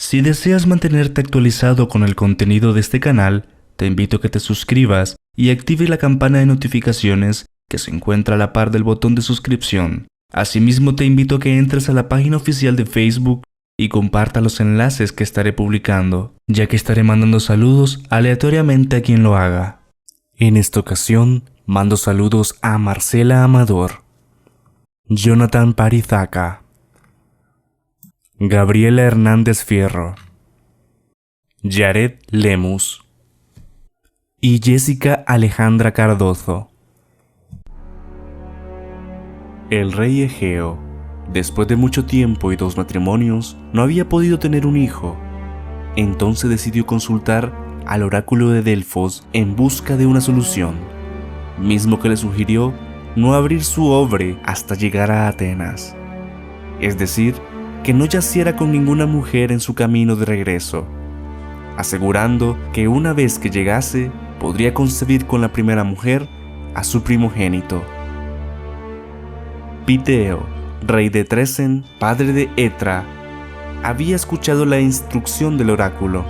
Si deseas mantenerte actualizado con el contenido de este canal, te invito a que te suscribas y active la campana de notificaciones que se encuentra a la par del botón de suscripción. Asimismo, te invito a que entres a la página oficial de Facebook y comparta los enlaces que estaré publicando, ya que estaré mandando saludos aleatoriamente a quien lo haga. En esta ocasión, mando saludos a Marcela Amador, Jonathan Parizaca, Gabriela Hernández Fierro, Jared Lemus y Jessica Alejandra Cardozo. El rey Egeo, después de mucho tiempo y 2 matrimonios, no había podido tener un hijo. Entonces decidió consultar al oráculo de Delfos en busca de una solución, mismo que le sugirió no abrir su obre hasta llegar a Atenas. Es decir, que no yaciera con ninguna mujer en su camino de regreso, asegurando que una vez que llegase, podría concebir con la primera mujer a su primogénito. Piteo, rey de Tresen, padre de Etra, había escuchado la instrucción del oráculo,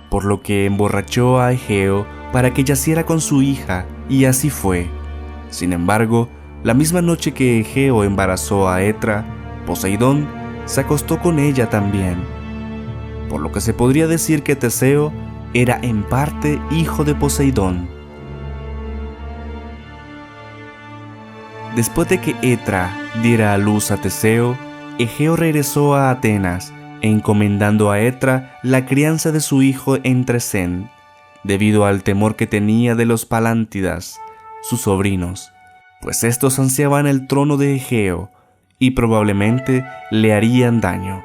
por lo que emborrachó a Egeo para que yaciera con su hija, y así fue. Sin embargo, la misma noche que Egeo embarazó a Etra, Poseidón se acostó con ella también, por lo que se podría decir que Teseo era en parte hijo de Poseidón. Después de que Etra diera a luz a Teseo, Egeo regresó a Atenas, encomendando a Etra la crianza de su hijo en Tresen, debido al temor que tenía de los Palántidas, sus sobrinos, pues estos ansiaban el trono de Egeo y probablemente le harían daño.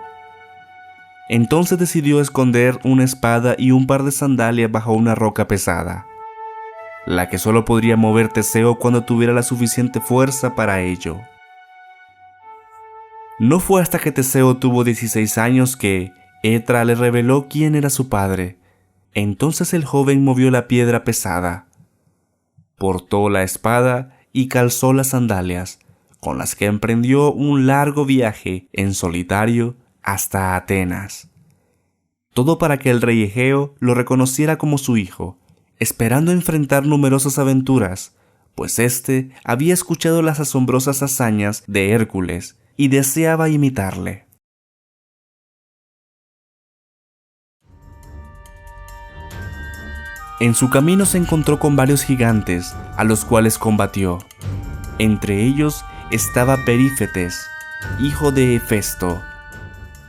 Entonces decidió esconder una espada y un par de sandalias bajo una roca pesada, la que solo podría mover Teseo cuando tuviera la suficiente fuerza para ello. No fue hasta que Teseo tuvo 16 años que Etra le reveló quién era su padre. Entonces el joven movió la piedra pesada, portó la espada y calzó las sandalias, con las que emprendió un largo viaje en solitario hasta Atenas. Todo para que el rey Egeo lo reconociera como su hijo, esperando enfrentar numerosas aventuras, pues éste había escuchado las asombrosas hazañas de Hércules y deseaba imitarle. En su camino se encontró con varios gigantes, a los cuales combatió. Entre ellos estaba Perífetes, hijo de Hefesto.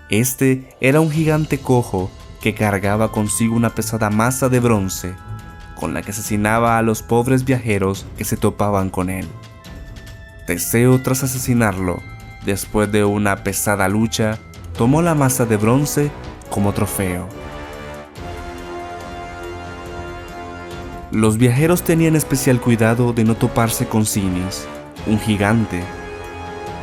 Este era un gigante cojo que cargaba consigo una pesada masa de bronce, con la que asesinaba a los pobres viajeros que se topaban con él. Teseo, tras asesinarlo, después de una pesada lucha, tomó la masa de bronce como trofeo. Los viajeros tenían especial cuidado de no toparse con Sinis, un gigante,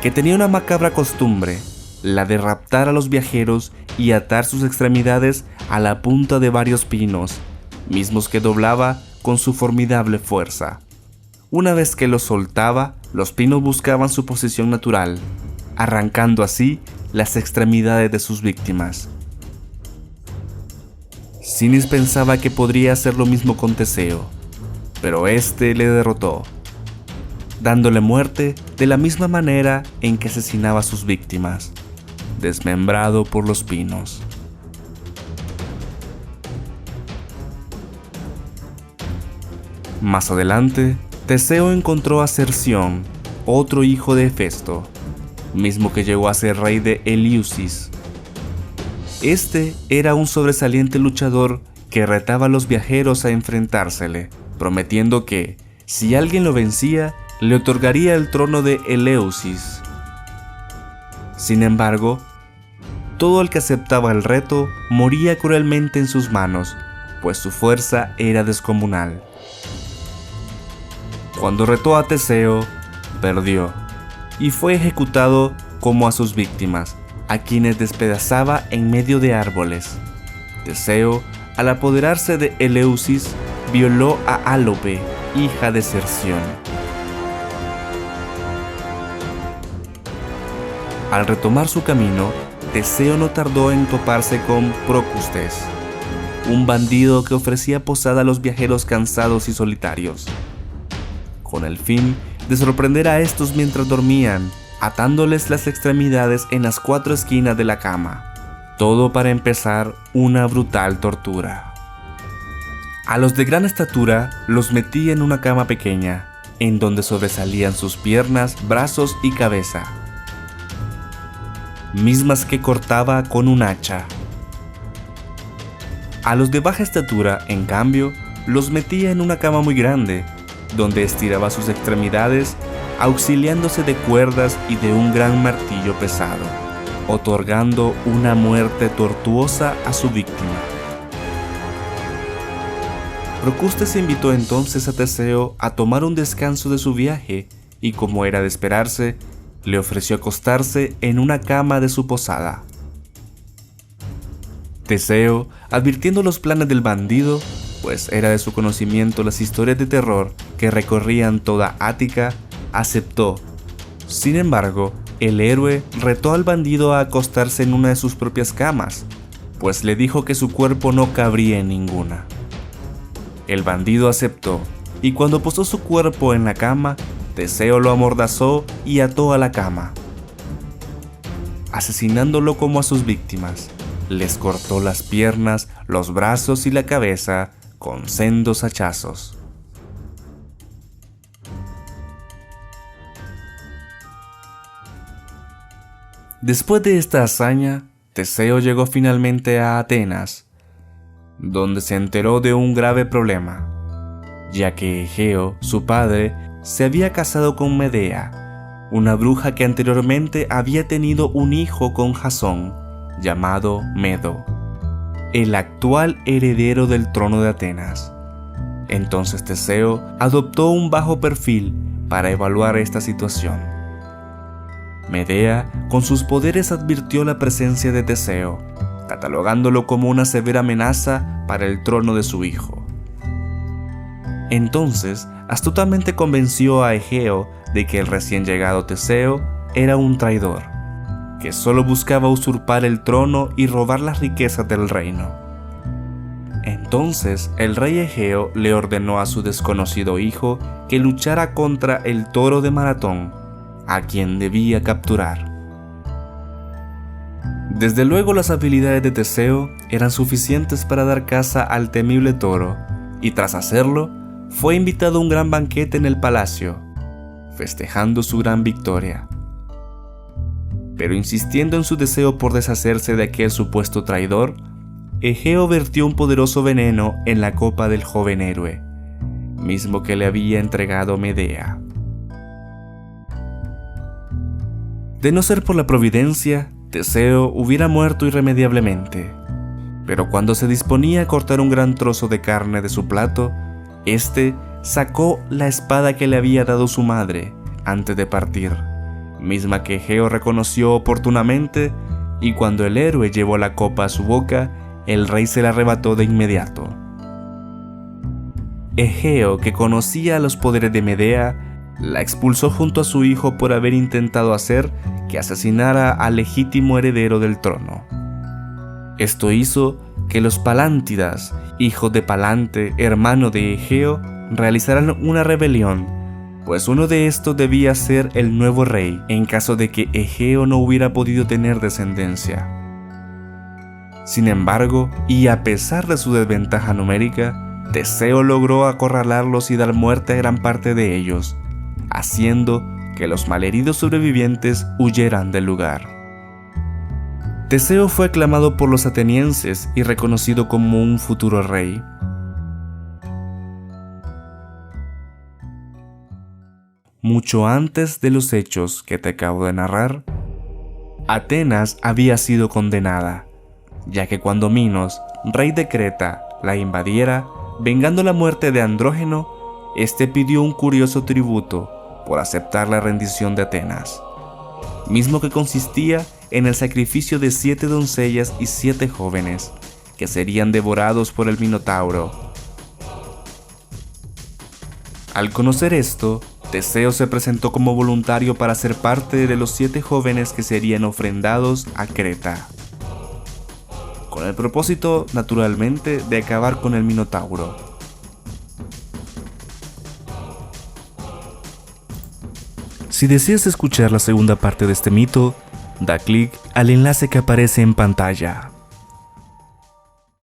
que tenía una macabra costumbre, la de raptar a los viajeros y atar sus extremidades a la punta de varios pinos, mismos que doblaba con su formidable fuerza. Una vez que los soltaba, los pinos buscaban su posición natural, arrancando así las extremidades de sus víctimas. Sinis pensaba que podría hacer lo mismo con Teseo, pero este le derrotó, dándole muerte de la misma manera en que asesinaba a sus víctimas, desmembrado por los pinos. Más adelante, Teseo encontró a Cerción, otro hijo de Hefesto, mismo que llegó a ser rey de Eleusis. Este era un sobresaliente luchador que retaba a los viajeros a enfrentársele, prometiendo que, si alguien lo vencía, le otorgaría el trono de Eleusis. Sin embargo, todo el que aceptaba el reto moría cruelmente en sus manos, pues su fuerza era descomunal. Cuando retó a Teseo, perdió, y fue ejecutado como a sus víctimas, a quienes despedazaba en medio de árboles. Teseo, al apoderarse de Eleusis, violó a Álope, hija de Cerción. Al retomar su camino, Teseo no tardó en toparse con Procustes, un bandido que ofrecía posada a los viajeros cansados y solitarios, con el fin de sorprender a estos mientras dormían, atándoles las extremidades en las 4 esquinas de la cama. Todo para empezar una brutal tortura. A los de gran estatura los metía en una cama pequeña, en donde sobresalían sus piernas, brazos y cabeza, mismas que cortaba con un hacha. A los de baja estatura, en cambio, los metía en una cama muy grande, donde estiraba sus extremidades, auxiliándose de cuerdas y de un gran martillo pesado, otorgando una muerte tortuosa a su víctima. Procustes invitó entonces a Teseo a tomar un descanso de su viaje y, como era de esperarse, le ofreció acostarse en una cama de su posada. Teseo, advirtiendo los planes del bandido, pues era de su conocimiento las historias de terror que recorrían toda Ática, aceptó. Sin embargo, el héroe retó al bandido a acostarse en una de sus propias camas, pues le dijo que su cuerpo no cabría en ninguna. El bandido aceptó, y cuando posó su cuerpo en la cama, Teseo lo amordazó y ató a la cama. Asesinándolo como a sus víctimas, les cortó las piernas, los brazos y la cabeza con sendos hachazos. Después de esta hazaña, Teseo llegó finalmente a Atenas, donde se enteró de un grave problema, ya que Egeo, su padre, se había casado con Medea, una bruja que anteriormente había tenido un hijo con Jasón, llamado Medo, el actual heredero del trono de Atenas. Entonces Teseo adoptó un bajo perfil para evaluar esta situación. Medea, con sus poderes, advirtió la presencia de Teseo, catalogándolo como una severa amenaza para el trono de su hijo. Entonces, astutamente convenció a Egeo de que el recién llegado Teseo era un traidor, que solo buscaba usurpar el trono y robar las riquezas del reino. Entonces, el rey Egeo le ordenó a su desconocido hijo que luchara contra el toro de Maratón, a quien debía capturar. Desde luego las habilidades de Teseo eran suficientes para dar caza al temible toro, y tras hacerlo, fue invitado a un gran banquete en el palacio, festejando su gran victoria. Pero insistiendo en su deseo por deshacerse de aquel supuesto traidor, Egeo vertió un poderoso veneno en la copa del joven héroe, mismo que le había entregado Medea. De no ser por la providencia, Teseo hubiera muerto irremediablemente. Pero cuando se disponía a cortar un gran trozo de carne de su plato, éste sacó la espada que le había dado su madre antes de partir, misma que Egeo reconoció oportunamente, y cuando el héroe llevó la copa a su boca, el rey se la arrebató de inmediato. Egeo, que conocía los poderes de Medea, la expulsó junto a su hijo por haber intentado hacer que asesinara al legítimo heredero del trono. Esto hizo que los Palántidas, hijos de Palante, hermano de Egeo, realizaran una rebelión, pues uno de estos debía ser el nuevo rey en caso de que Egeo no hubiera podido tener descendencia. Sin embargo, y a pesar de su desventaja numérica, Teseo logró acorralarlos y dar muerte a gran parte de ellos, haciendo que los malheridos sobrevivientes huyeran del lugar. Teseo fue aclamado por los atenienses y reconocido como un futuro rey. Mucho antes de los hechos que te acabo de narrar, Atenas había sido condenada, ya que cuando Minos, rey de Creta, la invadiera, vengando la muerte de Andrógeno, este pidió un curioso tributo por aceptar la rendición de Atenas, mismo que consistía en el sacrificio de 7 doncellas y 7 jóvenes, que serían devorados por el Minotauro. Al conocer esto, Teseo se presentó como voluntario para ser parte de los 7 jóvenes que serían ofrendados a Creta, con el propósito, naturalmente, de acabar con el Minotauro. Si deseas escuchar la segunda parte de este mito, da clic al enlace que aparece en pantalla.